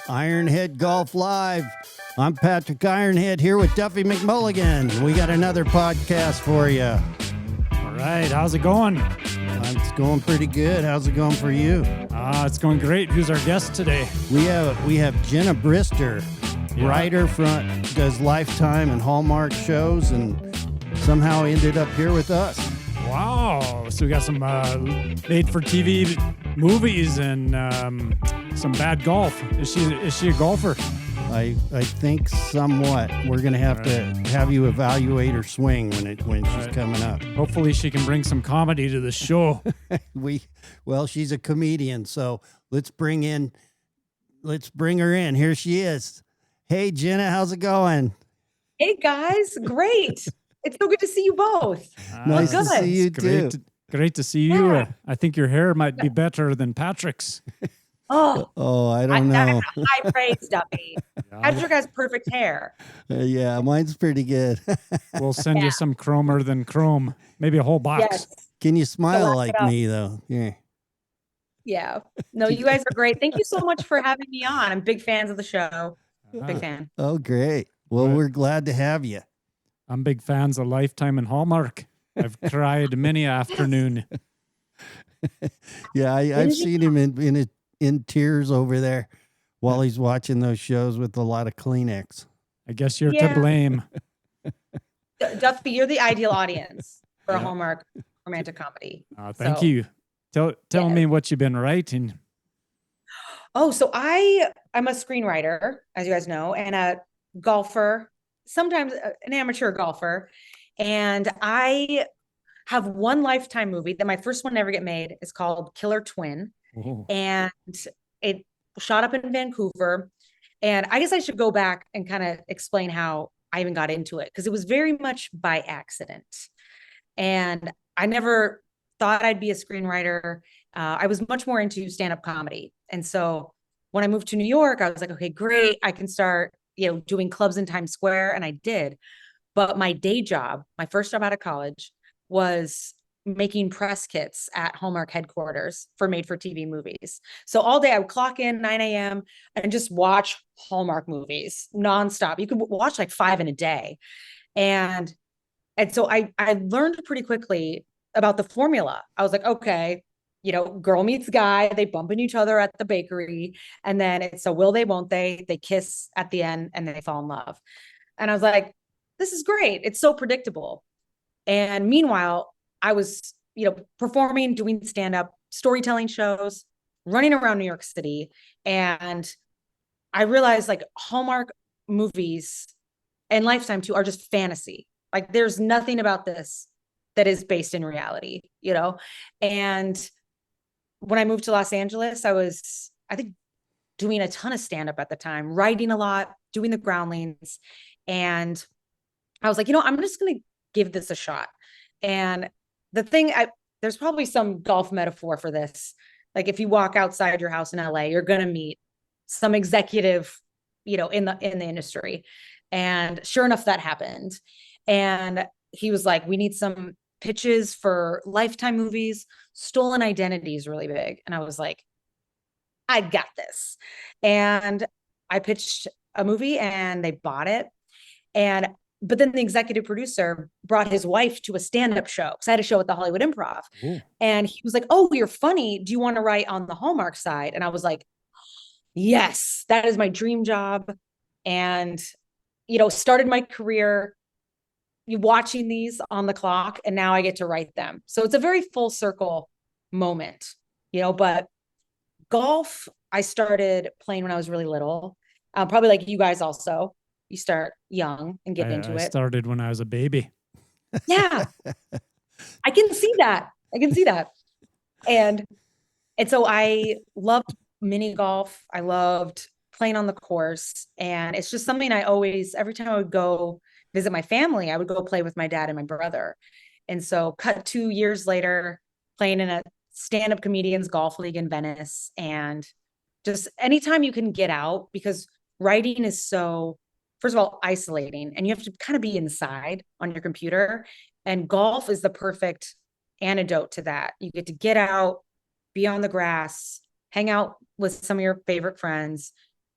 Ironhead Golf Live. I'm Patrick Ironhead here with Duffy McMulligan. We got another podcast for you. All right, how's it going? It's going pretty good. How's it going for you? It's going great. Who's our guest today? We have Jenna Brister, writer, does Lifetime and Hallmark shows, and somehow ended up here with us. Wow! So we got some made-for-TV movies and some bad golf. Is she a golfer? I think somewhat. We're gonna have to have you evaluate her swing when she's coming up. Hopefully, she can bring some comedy to the show. She's a comedian, so let's bring her in. Here she is. Hey, Jenna, how's it going? Hey guys, great. It's so good to see you both. Nice to see you too. Great to see you. Yeah. I think your hair might be better than Patrick's. Oh, I don't know. High praise, Duffy. Patrick has perfect hair. Yeah, mine's pretty good. We'll send you some chromer than chrome. Maybe a whole box. Yes. Can you smile like me, though? Yeah. Yeah. No, you guys are great. Thank you so much for having me on. I'm big fans of the show. Big fan. Oh, great. Well, we're glad to have you. I'm big fans of Lifetime and Hallmark. I've cried many afternoon. Yeah, I've seen him in tears over there while he's watching those shows with a lot of Kleenex. I guess you're to blame. Duffy, you're the ideal audience for a Hallmark romantic comedy. Thank you. Tell me what you've been writing. Oh, so I'm a screenwriter, as you guys know, and a golfer, sometimes an amateur golfer. And I have one Lifetime movie that my first one never get made. It's called Killer Twin. Oh. And it shot up in Vancouver. And I guess I should go back and kind of explain how I even got into it, because it was very much by accident. And I never thought I'd be a screenwriter. I was much more into stand-up comedy. And so when I moved to New York, I was like, okay, great. I can start, doing clubs in Times Square. And I did. But my day job, my first job out of college, was making press kits at Hallmark headquarters for made-for-TV movies. So all day I would clock in 9 a.m. and just watch Hallmark movies nonstop. You could watch like 5 in a day. And so I learned pretty quickly about the formula. I was like, okay, girl meets guy, they bump into each other at the bakery, and then it's a will they, won't they kiss at the end, and then they fall in love. And I was like, this is great. It's so predictable. And meanwhile, I was, performing, doing stand-up, storytelling shows, running around New York City. And I realized like Hallmark movies and Lifetime too are just fantasy. Like there's nothing about this that is based in reality, And when I moved to Los Angeles, I was, I think, doing a ton of stand-up at the time, writing a lot, doing the groundlings. And I was like, I'm just going to give this a shot. And the thing, there's probably some golf metaphor for this. Like if you walk outside your house in LA, you're going to meet some executive, in the industry. And sure enough, that happened. And he was like, we need some pitches for Lifetime movies. Stolen Identity is really big. And I was like, I got this. And I pitched a movie and they bought it. But then the executive producer brought his wife to a stand-up show, because I had a show at the Hollywood Improv. Ooh. And he was like, oh, you're funny. Do you want to write on the Hallmark side? And I was like, yes, that is my dream job. And, started my career watching these on the clock, and now I get to write them. So it's a very full circle moment, but golf, I started playing when I was really little, probably like you guys also. You start young and get into it. I started when I was a baby. Yeah. I can see that. And so I loved mini golf. I loved playing on the course. And it's just something I always, every time I would go visit my family, I would go play with my dad and my brother. And so cut 2 years later, playing in a stand-up comedians golf league in Venice. And just anytime you can get out, because writing is so, first of all, isolating, and you have to kind of be inside on your computer. And golf is the perfect antidote to that. You get to get out, be on the grass, hang out with some of your favorite friends,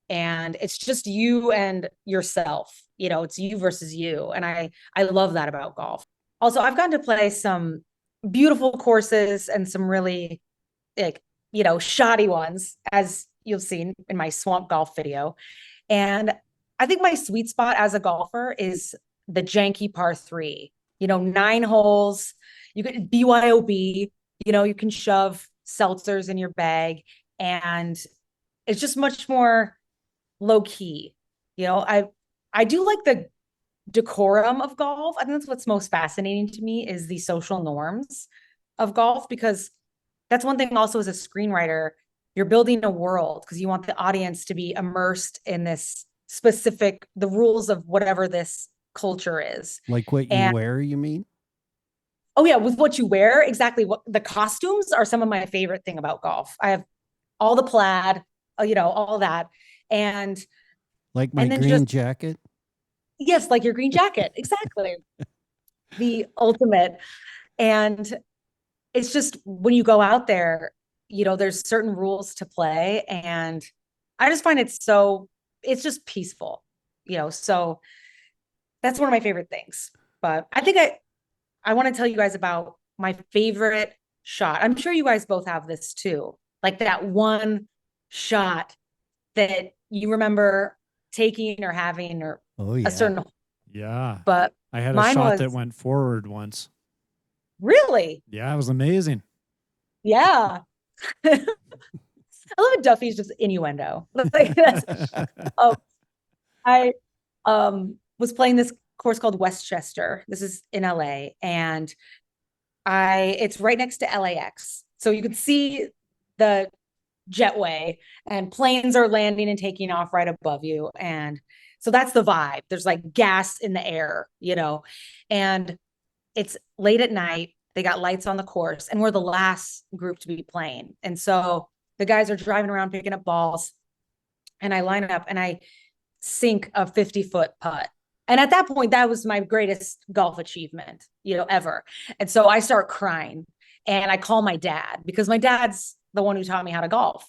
and it's just you and yourself. It's you versus you. And I love that about golf. Also, I've gotten to play some beautiful courses and some really like, shoddy ones, as you've seen in my swamp golf video. And I think my sweet spot as a golfer is the janky par three, 9 holes, you can BYOB, you can shove seltzers in your bag, and it's just much more low key. I do like the decorum of golf. I think that's what's most fascinating to me is the social norms of golf, because that's one thing also as a screenwriter, you're building a world because you want the audience to be immersed in this the rules of whatever this culture is. Like what you wear, you mean? Oh yeah, with what you wear, exactly. What the costumes are some of my favorite thing about golf. I have all the plaid, all that. And like my green jacket. Yes, like your green jacket. Exactly. The ultimate. And it's just when you go out there, there's certain rules to play. And I just find it's just peaceful, so that's one of my favorite things. But I think I want to tell you guys about my favorite shot. I'm sure you guys both have this too. Like that one shot that you remember taking or having, or a certain. Yeah. But I had a shot that went forward once. Really? Yeah, it was amazing. Yeah. I love it. Duffy's just innuendo. Like I was playing this course called Westchester. This is in LA, and it's right next to LAX. So you can see the jetway and planes are landing and taking off right above you. And so that's the vibe. There's like gas in the air, and it's late at night. They got lights on the course, and we're the last group to be playing. And so the guys are driving around picking up balls, and I line up and I sink a 50-foot putt. And at that point, that was my greatest golf achievement, ever. And so I start crying, and I call my dad, because my dad's the one who taught me how to golf.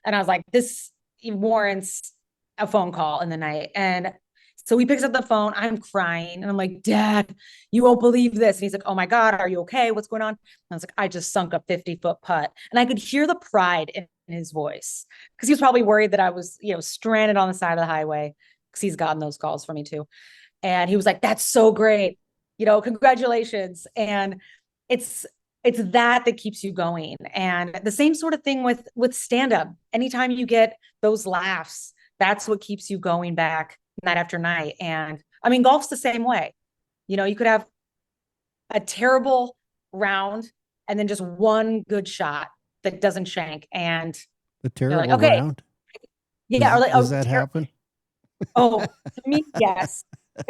And I was like, this warrants a phone call in the night. And so he picks up the phone. I'm crying, and I'm like, Dad, you won't believe this. And he's like, oh my God, are you okay? What's going on? And I was like, I just sunk a 50-foot putt. And I could hear the pride in his voice, because he was probably worried that I was, stranded on the side of the highway, because he's gotten those calls from me too. And he was like, that's so great. Congratulations. And it's that keeps you going. And the same sort of thing with stand-up. Anytime you get those laughs, that's what keeps you going back night after night. And I mean, golf's the same way. You could have a terrible round and then just one good shot that doesn't shank. And a terrible like, okay. round? Yeah. Does that happen? Oh, to me, yes.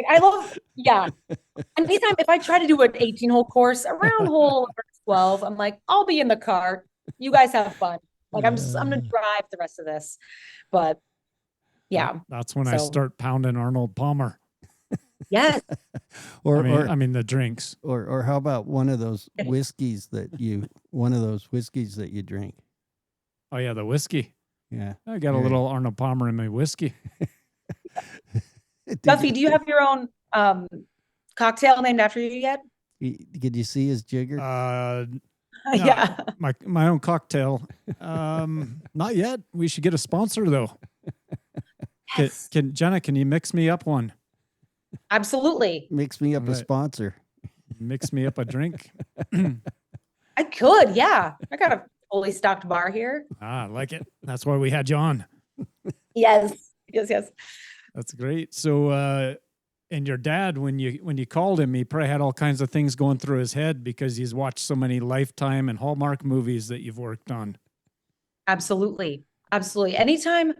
I love, yeah. Anytime, if I try to do an 18-hole course, around hole 12, I'm like, I'll be in the car. You guys have fun. Like, I'm going to drive the rest of this. But yeah. That's when I start pounding Arnold Palmer. Yes. I mean the drinks. Or how about one of those whiskeys that you drink? Oh yeah, the whiskey. Yeah. I got a little Arnold Palmer in my whiskey. Duffy, do you have your own cocktail named after you yet? Did you see his jigger? Yeah. My own cocktail. Not yet. We should get a sponsor though. Yes. Jenna, can you mix me up one? Absolutely. Mix me up a sponsor. Mix me up a drink. I could, yeah. I got a fully stocked bar here. I like it. That's why we had you on. Yes. That's great. So, and your dad, when you called him, he probably had all kinds of things going through his head because he's watched so many Lifetime and Hallmark movies that you've worked on. Absolutely. Absolutely. Anytime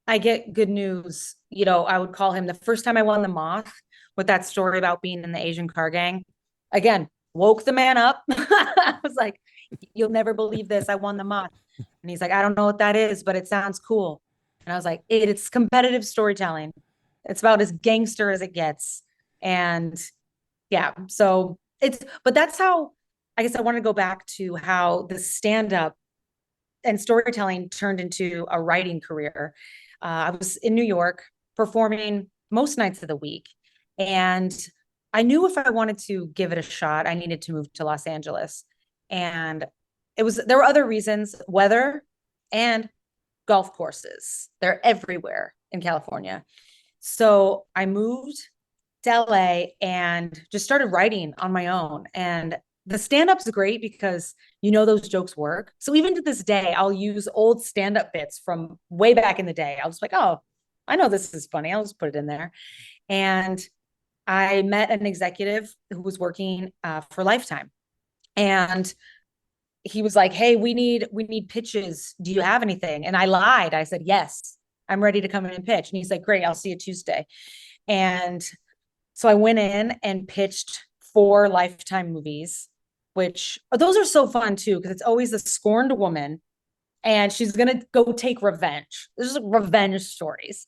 I get good news, I would call him. The first time I won the Moth with that story about being in the Asian car gang, again, woke the man up. I was like, you'll never believe this. I won the Moth. And he's like, I don't know what that is, but it sounds cool. And I was like, it's competitive storytelling. It's about as gangster as it gets. And yeah, but that's how, I guess I want to go back to how the stand-up and storytelling turned into a writing career. I was in New York performing most nights of the week. And I knew if I wanted to give it a shot, I needed to move to Los Angeles. And there were other reasons, weather and golf courses. They're everywhere in California. So I moved to LA and just started writing on my own. And the stand-up's great because those jokes work. So even to this day, I'll use old stand-up bits from way back in the day. I'll just like, oh, I know this is funny. I'll just put it in there. And I met an executive who was working for Lifetime. And he was like, hey, we need pitches. Do you have anything? And I lied. I said, yes, I'm ready to come in and pitch. And he's like, great, I'll see you Tuesday. And so I went in and pitched 4 Lifetime movies, which those are so fun too, because it's always a scorned woman and she's going to go take revenge. There's revenge stories.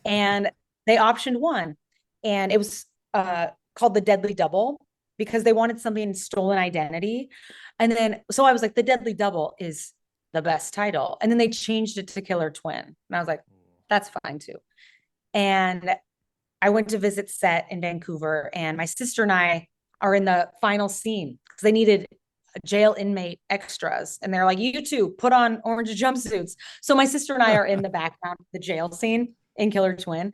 And they optioned one, and it was called The Deadly Double, because they wanted something in stolen identity. And then, so I was like, The Deadly Double is the best title. And then they changed it to Killer Twin. And I was like, that's fine too. And I went to visit set in Vancouver, and my sister and I are in the final scene because they needed jail inmate extras. And they're like, you two put on orange jumpsuits. So my sister and I are in the background of the jail scene in Killer Twin.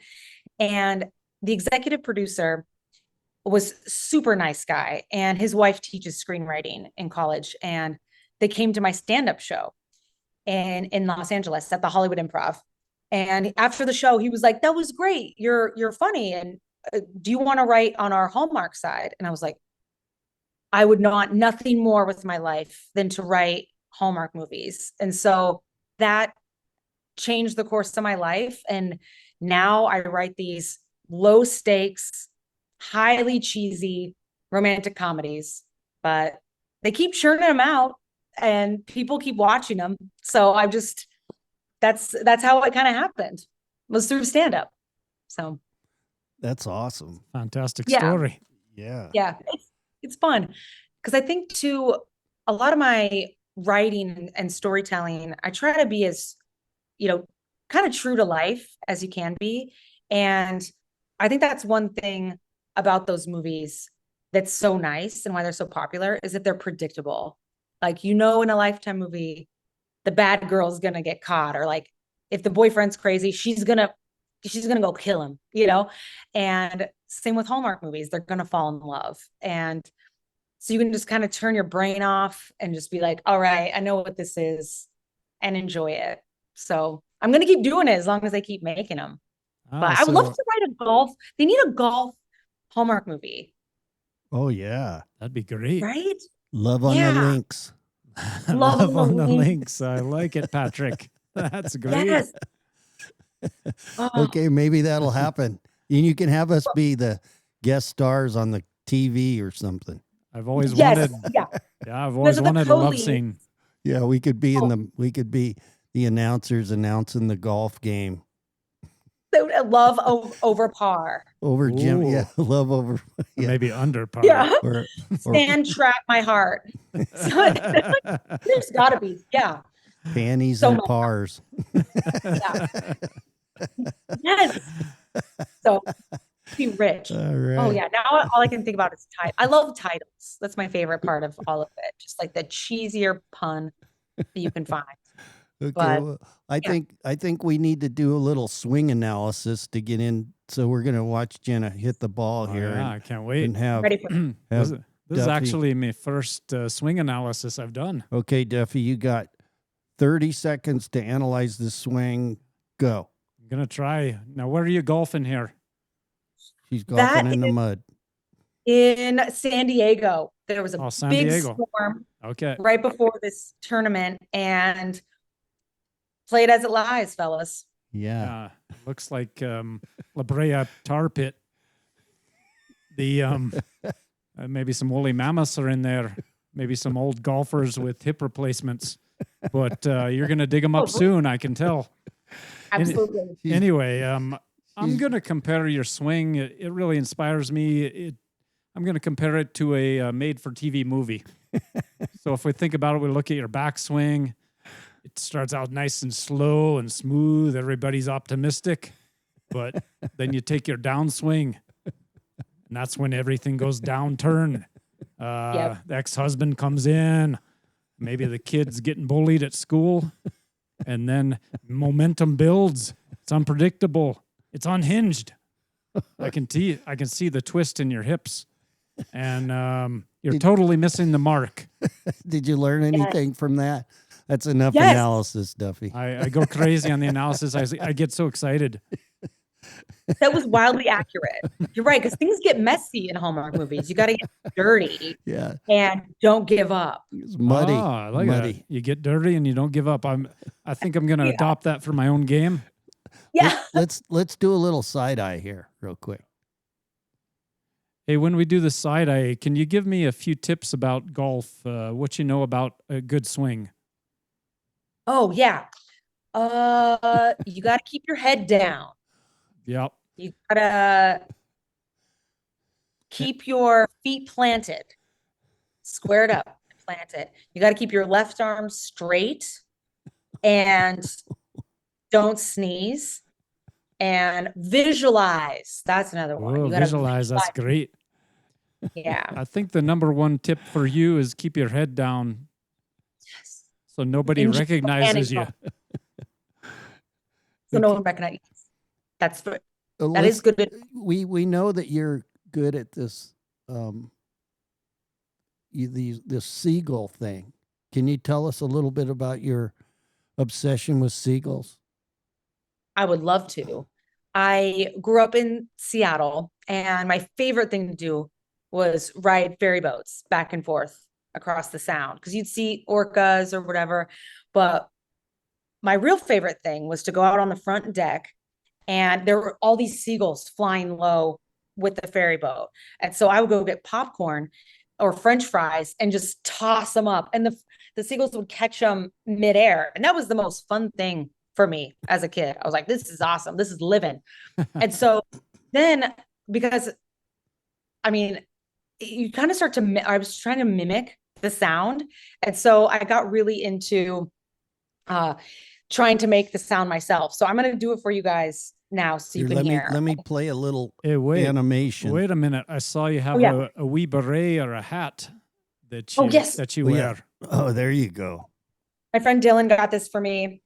And the executive producer was super nice guy, and his wife teaches screenwriting in college. And they came to my stand-up show in Los Angeles at the Hollywood Improv. And after the show, he was like, that was great. You're funny. And do you want to write on our Hallmark side? And I was like, I would nothing more with my life than to write Hallmark movies. And so that changed the course of my life. And now I write these low stakes, highly cheesy romantic comedies, but they keep churning them out and people keep watching them. So that's how it kind of happened, was through stand-up. So That's awesome. Fantastic Yeah. story. Yeah. yeah, it's fun because I think too, a lot of my writing and storytelling, I try to be as, kind of true to life as you can be. And I think that's one thing about those movies that's so nice and why they're so popular, is that they're predictable. Like, in a Lifetime movie, the bad girl's gonna get caught, or like if the boyfriend's crazy, she's gonna go kill him, And same with Hallmark movies, they're gonna fall in love. And so you can just kind of turn your brain off and just be like, all right, I know what this is, and enjoy it. So I'm gonna keep doing it as long as they keep making them. But I would love to write a golf. They need a golf Hallmark movie. Oh yeah. That'd be great. Right? Love on the links. Love on the links. I like it, Patrick. That's great. Yes. Oh, Okay, maybe that'll happen. And you can have us be the guest stars on the TV or something. I've always yes. wanted. Yeah. Yeah, I've always Those are the wanted a love co-leads. scene. Yeah, we could be we could be the announcers announcing the golf game. Love over par. Over Jim. Ooh. Yeah, love over. Yeah. Maybe under par. Yeah. Or Stand trap my heart. So, there's gotta be. Yeah. panties So and much. pars. Yeah. Yes. So be rich. All right. Oh yeah. Now all I can think about is title. I love titles. That's my favorite part of all of it. Just like the cheesier pun that you can find. Okay. but, Well, I think we need to do a little swing analysis to get in. So we're gonna watch Jenna hit the ball Oh, here yeah, I can't wait. and have. Ready for it. This have this is Duffy. actually my first swing analysis I've done. Okay, Duffy, you got 30 seconds to analyze the swing. Go. I'm gonna try. Now, where are you golfing here? She's golfing That in the mud. In San Diego, there was a San big Diego. storm Okay. right before this tournament, and play it as it lies, fellas. Yeah. Looks like La Brea tar pit. The maybe some woolly mammoths are in there. Maybe some old golfers with hip replacements. But you're gonna dig them up soon, I can tell. Absolutely. Anyway, I'm gonna compare your swing. It really inspires me. I'm gonna compare it to a made-for-TV movie. So if we think about it, we look at your backswing. It starts out nice and slow and smooth. Everybody's optimistic, but then you take your downswing, and that's when everything goes downturn. The ex-husband comes in, maybe the kid's getting bullied at school, and then momentum builds. It's unpredictable. It's unhinged. I can see the twist in your hips, and you're totally missing the mark. Did you learn anything from that? That's enough analysis, Duffy. I go crazy on the analysis. I get so excited. That was wildly accurate. You're right, because things get messy in Hallmark movies. You got to get dirty. Yeah. And don't give up. It's muddy. Oh, I like muddy. that. You get dirty and you don't give up. I think I'm going to adopt that for my own game. Yeah. Let's do a little side eye here real quick. Hey, when we do the side eye, can you give me a few tips about golf? What you know about a good swing? Oh, yeah. You got to keep your head down. Yep. You got to keep your feet planted, squared up, planted. You got to keep your left arm straight and don't sneeze and visualize. That's another one. Oh, You gotta visualize. That's great. Yeah. I think the number one tip for you is keep your head down so nobody recognizes you. So no one recognizes. That is good. We know that you're good at this this seagull thing. Can you tell us a little bit about your obsession with seagulls? I would love to. I grew up in Seattle, and my favorite thing to do was ride ferry boats back and forth across the sound because you'd see orcas or whatever. But my real favorite thing was to go out on the front deck, and there were all these seagulls flying low with the ferry boat. And so I would go get popcorn or French fries and just toss them up, and the seagulls would catch them midair. And that was the most fun thing for me as a kid. I was like, this is awesome. This is living. And so then, because I mean, you kind of start to, I was trying to mimic the sound. And so I got really into trying to make the sound myself. So I'm going to do it for you guys now so you can hear. Let me play a little animation. Wait a minute. I saw you have a wee beret or a hat that you wear. Yeah. Oh, there you go. My friend Dylan got this for me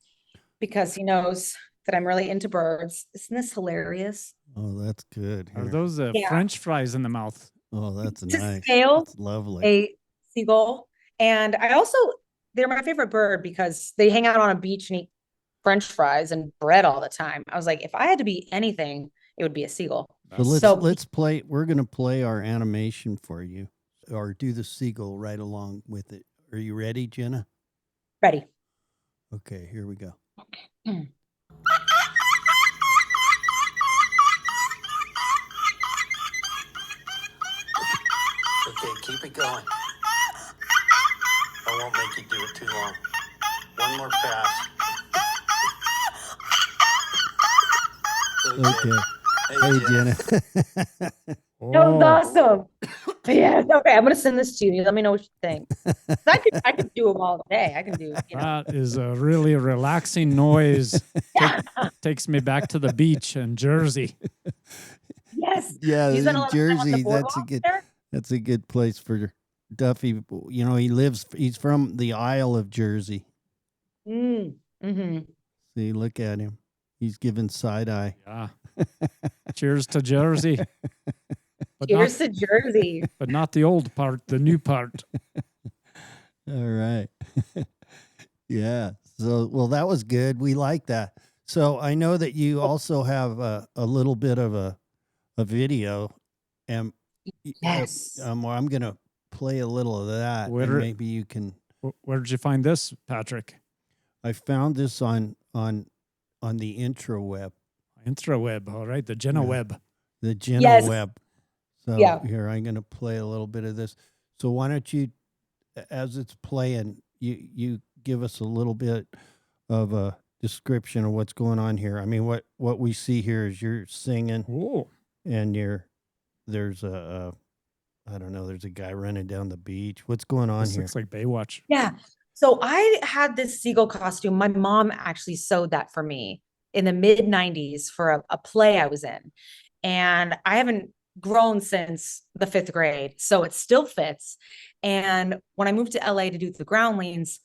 because he knows that I'm really into birds. Isn't this hilarious? Oh, that's good. Are those French fries in the mouth? Oh, that's nice. That's lovely. A seagull. And they're my favorite bird because they hang out on a beach and eat French fries and bread all the time. I was like, if I had to be anything, it would be a seagull. So let's play. We're going to play our animation for you, or do the seagull right along with it. Are you ready, Jenna? Ready. Okay, here we go. Okay. Okay, keep it going. I won't make you do it too long. One more pass. Okay. Hey, Jenna. That was awesome. Yes. Okay, I'm gonna send this to you. Let me know what you think. I could do them all day. I can do. That is a really relaxing noise. Takes me back to the beach in Jersey. Yes. Yeah, in Jersey. That's a good place for Duffy. You know, he's from the Isle of Jersey. Mm-hmm. See, look at him. He's giving side eye. Yeah. Cheers to Jersey. Cheers to Jersey. But not the old part, the new part. All right. Yeah. So, well, that was good. We like that. So I know that you also have a little bit of a video. And yes. I'm going to play a little of that. And maybe you can. Where did you find this, Patrick? I found this on the intraweb. Intraweb, all right, the Jenna web. The Jenna web. So here, I'm going to play a little bit of this. So why don't you, as it's playing, you give us a little bit of a description of what's going on here. I mean, what we see here is you're singing. Ooh. And there's I don't know, there's a guy running down the beach. What's going on here? Looks like Baywatch. Yeah. So I had this seagull costume. My mom actually sewed that for me in the mid 90s for a play I was in. And I haven't grown since the 5th grade. So it still fits. And when I moved to LA to do the groundlings,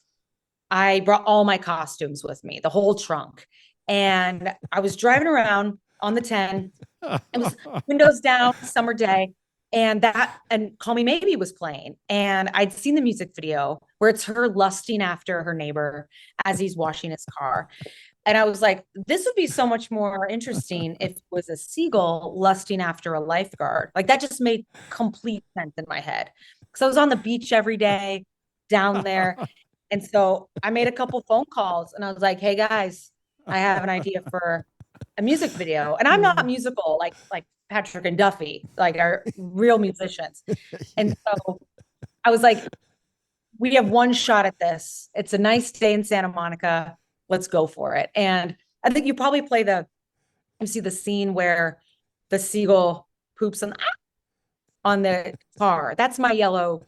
I brought all my costumes with me, the whole trunk. And I was driving around on the 10. It was windows down, summer day. And Call Me Maybe was playing. And I'd seen the music video where it's her lusting after her neighbor as he's washing his car. And I was like, this would be so much more interesting if it was a seagull lusting after a lifeguard. Like that just made complete sense in my head. Because I was on the beach every day down there. And so I made a couple phone calls and I was like, hey guys, I have an idea for a music video. And I'm not musical like Patrick and Duffy, like are real musicians. And so I was like, we have one shot at this. It's a nice day in Santa Monica. Let's go for it. And I think you probably you see the scene where the seagull poops on the car. That's my yellow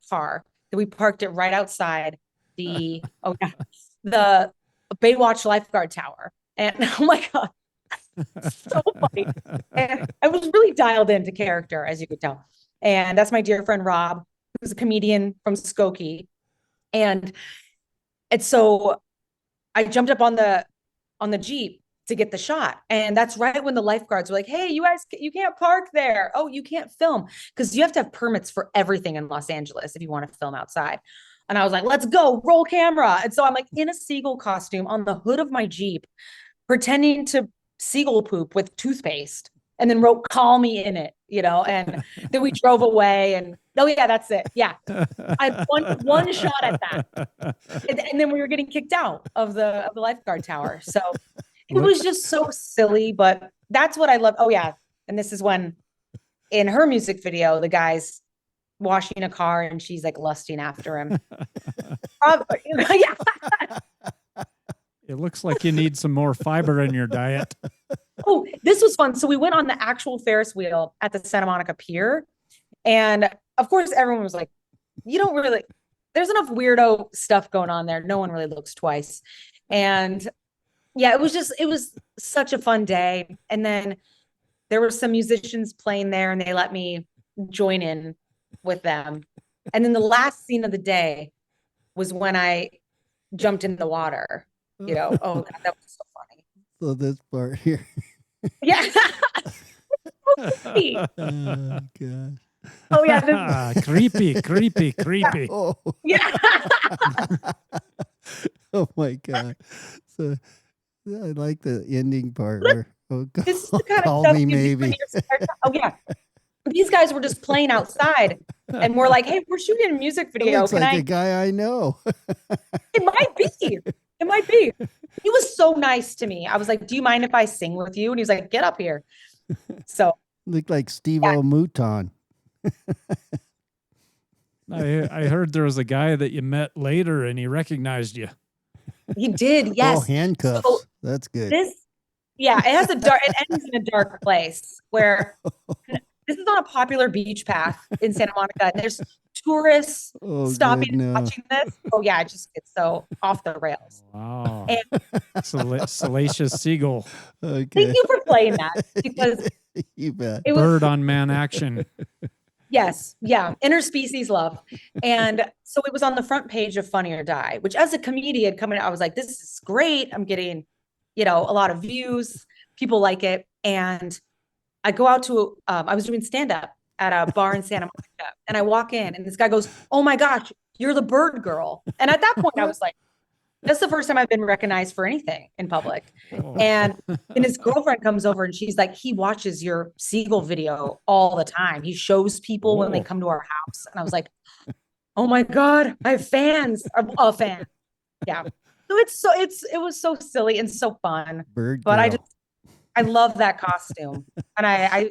car that we parked it right outside the Baywatch lifeguard tower. And oh my God, so funny. And I was really dialed into character, as you could tell. And that's my dear friend Rob, who's a comedian from Skokie. And so I jumped up on the Jeep to get the shot. And that's right when the lifeguards were like, hey, you guys, you can't park there. Oh, you can't film, because you have to have permits for everything in Los Angeles if you want to film outside. And I was like, let's go, roll camera. And so I'm like in a seagull costume on the hood of my Jeep, pretending to seagull poop with toothpaste, and then wrote "call me" in it, and then we drove away. And oh yeah, that's it. Yeah. I one shot at that. And then we were getting kicked out of the lifeguard tower. So it was just so silly, but that's what I love. Oh yeah. And this is when in her music video, the guy's washing a car and she's like lusting after him. Yeah. It looks like you need some more fiber in your diet. Oh, this was fun. So we went on the actual Ferris wheel at the Santa Monica Pier. And of course, everyone was like, there's enough weirdo stuff going on there. No one really looks twice. And yeah, it was such a fun day. And then there were some musicians playing there and they let me join in with them. And then the last scene of the day was when I jumped in the water. Oh God, that was so funny. So this part here. Yeah. Oh gosh. Oh yeah. Creepy. Oh. Yeah. Oh my God. So I like the ending part where This is the kind call of stuff me you do maybe. when you're oh yeah. These guys were just playing outside and we're like, hey, we're shooting a music It video. looks like a guy I know. It might be. It might be. He was so nice to me. I was like, do you mind if I sing with you? And he was like, get up here. So Looked like Steve-O Mouton. I heard there was a guy that you met later and he recognized you. he did. Yes. Oh, handcuffs. So That's good. it ends in a dark place where this is on a popular beach path in Santa Monica. And there's tourists stopping and watching this. Oh yeah, it just gets so off the rails. Wow. Salacious seagull. Okay. Thank you for playing that, because You bet. it was Bird on man action. yes, yeah, interspecies love. And so it was on the front page of Funny or Die, which as a comedian coming out, I was like, this is great. I'm getting, a lot of views. People like it. And I go out to, I was doing stand-up at a bar in Santa Monica, and I walk in and this guy goes, oh my gosh, you're the bird girl. And at that point I was like, that's the first time I've been recognized for anything in public. Oh. And his girlfriend comes over and she's like, he watches your seagull video all the time. He shows people when they come to our house. And I was like, oh my God, I have fans. I'm a fan. Yeah. So it was so silly and so fun. Bird But girl. I love that costume. And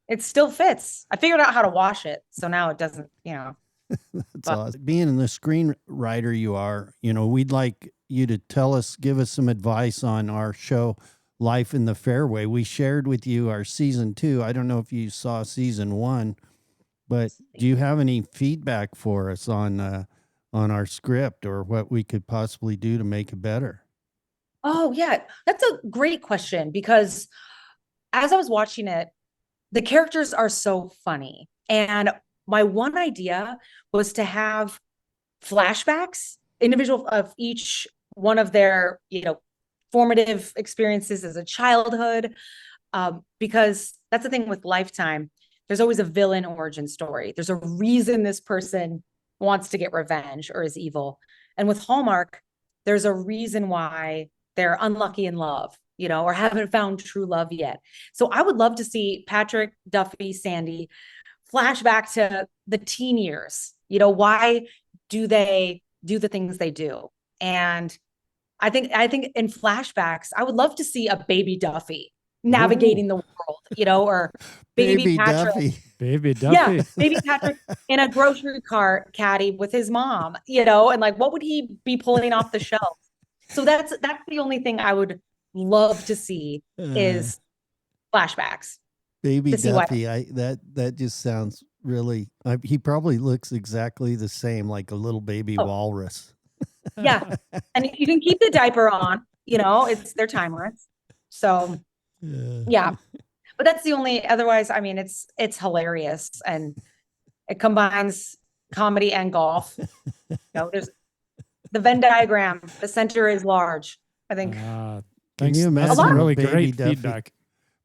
it still fits. I figured out how to wash it. So now it doesn't, That's awesome. Being the screenwriter you are, we'd like you to give us some advice on our show, Life in the Fairway. We shared with you our season 2. I don't know if you saw season 1, but do you have any feedback for us on on our script or what we could possibly do to make it better? Oh, yeah. That's a great question because as I was watching it, the characters are so funny. And my one idea was to have flashbacks, individual of each one of their, formative experiences as a childhood. Because that's the thing with Lifetime. There's always a villain origin story. There's a reason this person wants to get revenge or is evil. And with Hallmark, there's a reason why they're unlucky in love, or haven't found true love yet. So I would love to see Patrick, Duffy, Sandy flashback to the teen years. Why do they do the things they do? And I think in flashbacks, I would love to see a baby Duffy navigating the world, or baby Patrick. Duffy. Baby Duffy. Yeah, baby Patrick in a grocery cart caddy with his mom, and like what would he be pulling off the shelf? So that's the only thing I would love to see is flashbacks. Baby Duffy. That just sounds really. He probably looks exactly the same, like a little baby walrus. Yeah, and you can keep the diaper on. They're timeless. So yeah, but that's the only. Otherwise, I mean, it's hilarious and it combines comedy and golf. There's the Venn diagram. The center is large. I think. Can you imagine? That's really Baby great Duffy. feedback.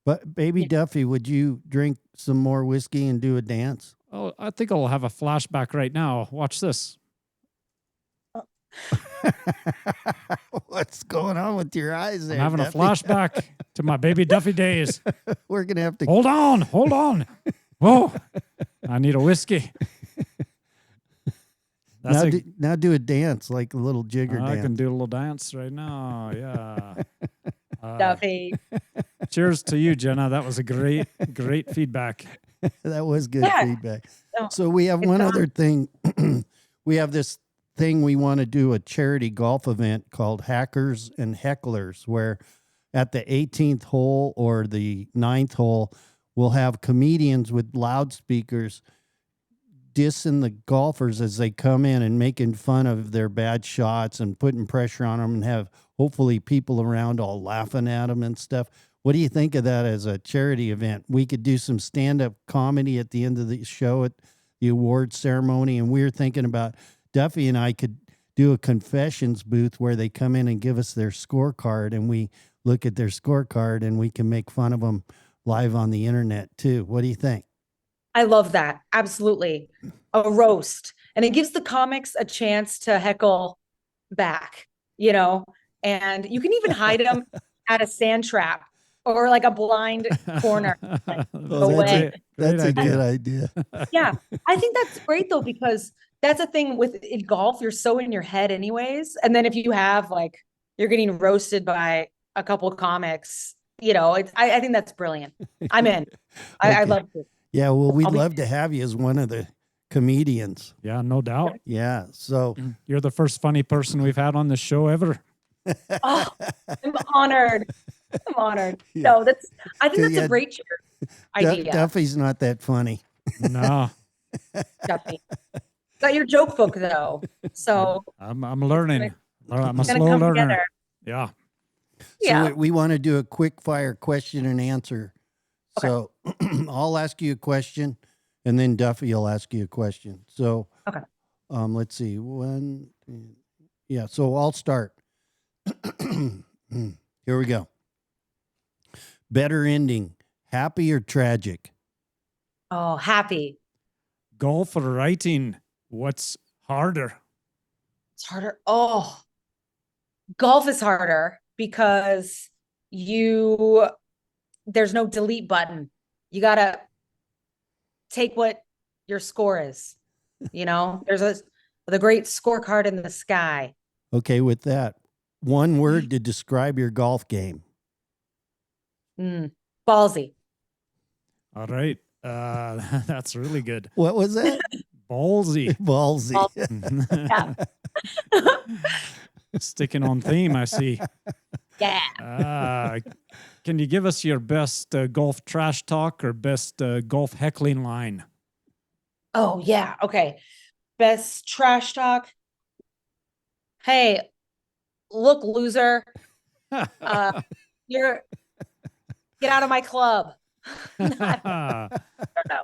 But Baby Duffy, would you drink some more whiskey and do a dance? Oh, I think I'll have a flashback right now. Watch this. What's going on with your eyes there? I'm having Duffy? a flashback to my Baby Duffy days. We're going to have to... Hold on. Whoa. I need a whiskey. Now do a dance, like a little jigger dance. I can do a little dance right now. Yeah. Duffy. Cheers to you, Jenna. That was a great feedback. That was good feedback. So we have one other thing. We have this thing we want to do, a charity golf event called Hackers and Hecklers, where at the 18th hole or the 9th hole, we'll have comedians with loudspeakers dissing the golfers as they come in and making fun of their bad shots and putting pressure on them, and have hopefully people around all laughing at them and stuff. What do you think of that as a charity event? We could do some stand-up comedy at the end of the show at the award ceremony, and we were thinking about Duffy and I could do a confessions booth where they come in and give us their scorecard, and we look at their scorecard and we can make fun of them live on the internet too. What do you think? I love that. Absolutely. A roast. And it gives the comics a chance to heckle back, and you can even hide them at a sand trap or like a blind corner. That's a good idea. Yeah. I think that's great though, because that's a thing in golf. You're so in your head anyways. And then if you have you're getting roasted by a couple of comics, I think that's brilliant. I'm in. Okay. I love it. Yeah, well, we'd love to have you as one of the comedians. Yeah, no doubt. Yeah, so... You're the first funny person we've had on this show ever. Oh, I'm honored. Yeah. No, I think that's a great idea. Duffy's not that funny. No. Duffy. Got your joke book, though. So... I'm learning. I'm a slow learner. Together. Yeah. So we want to do a quick fire question and answer. Okay. So I'll ask you a question, and then Duffy will ask you a question. So, let's see. So I'll start. Here we go. Better ending, happy or tragic? Oh, happy. Golf or writing? What's harder? It's harder. Oh, golf is harder because there's no delete button. You got to take what your score is. There's the great scorecard in the sky. Okay, with that, one word to describe your golf game. Ballsy. All right. That's really good. What was that? Ballsy. Ballsy. Yeah. Sticking on theme, I see. Yeah. Can you give us your best golf trash talk or best golf heckling line? Oh, yeah. Okay. Best trash talk. hey, look, loser, you're get out of my club. I don't know.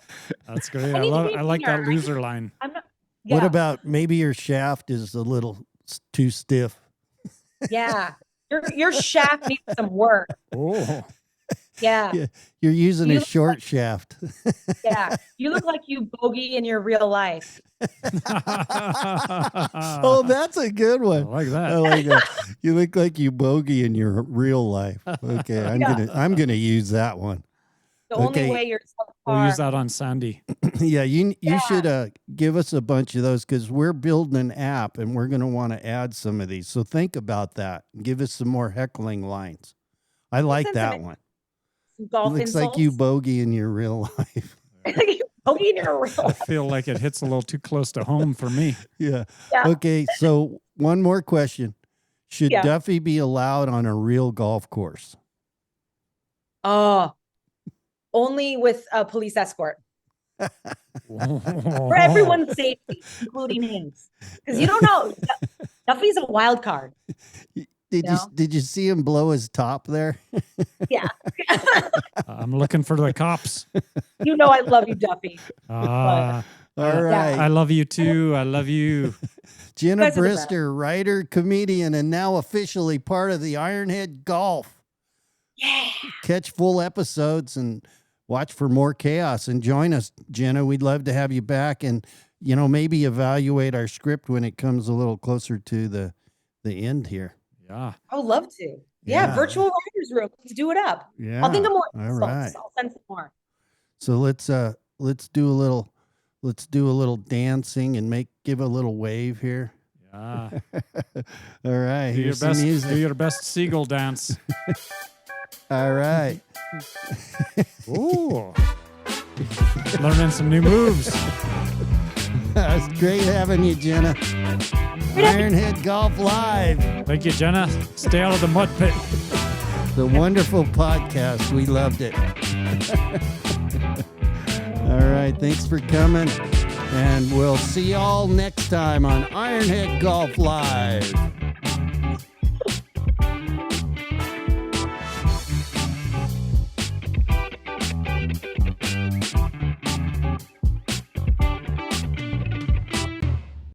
That's great. I I need to love. be a I like that singer. loser line. I'm not. What Yeah, about maybe your shaft is a little too stiff? yeah. Your shaft needs some work. Oh, Yeah, Yeah, you're using You a look short shaft. yeah. You look like you bogey in your real life. Oh, that's a good I one. like I that. like that. You look like you bogey in your real life. Okay, Yeah. I'm gonna use that one. The only Okay. way you're We'll use subpar. that on Sandy. Yeah, you Yeah. should give us a bunch of those because we're building an app and we're gonna want to add some of these. So think about that. Give us some more heckling lines. I like send some that one. golf Looks insults. like you bogey in your real life. Bogey in your real I life. feel like it hits a little too close to home for me. Yeah. Yeah. Okay, so one more question. Should Yeah. Duffy be allowed on a real golf course? Oh, only with a police escort for For everyone's safety, including his. Because you don't know, Duffy's a wild card. Did you see him blow his top there? Yeah. I'm looking for the cops. You know I love you, Duffy. Ah, All right. I love you too. I love you. Jenna guys are the best. Brister, writer, comedian, and now officially part of the Ironhead Golf. Yeah. Catch full episodes and watch for more chaos and join us, Jenna. We'd love to have you back and, maybe evaluate our script when it comes a little closer to the end here. Yeah. I would love to. Yeah. Yeah. Virtual writers room. Let's do it up. Yeah. I'll think of more. All insults. right. I'll send some more. So let's do a little dancing and give a little wave here. Yeah. All right. Do your Here's some best. music. Do your best seagull dance. All right. Ooh. Learning some new moves. It's great having you, Jenna. Ironhead Golf Live. Thank you, Jenna. Stay out of the mud pit. The wonderful podcast. We loved it. All right. Thanks for coming. And we'll see y'all next time on Ironhead Golf Live.